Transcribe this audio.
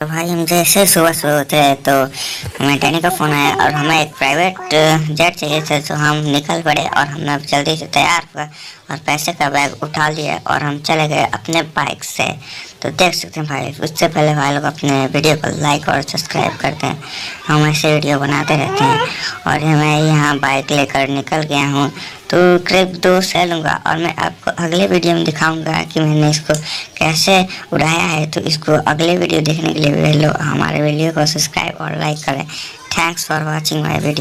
तो भाई हम जैसे सुबह सुबह उठे तो हमें डैनी का फ़ोन आया और हमें एक प्राइवेट जेट चाहिए था। तो हम निकल पड़े और हमने जल्दी से तैयार हुआ और पैसे का बैग उठा लिया और हम चले गए अपने बाइक से। तो देख सकते हैं भाई, उससे पहले भाई लोग अपने वीडियो को लाइक और सब्सक्राइब करते हैं। हम ऐसे वीडियो बनाते रहते हैं। और मैं यहाँ बाइक लेकर निकल गया हूँ। तो करीब 2 से लूँगा और मैं आपको अगले वीडियो में दिखाऊंगा कि मैंने इसको कैसे उड़ाया है। तो इसको अगले वीडियो देखने के लिए हमारे वीडियो को सब्सक्राइब और लाइक करें। Thanks for watching my video.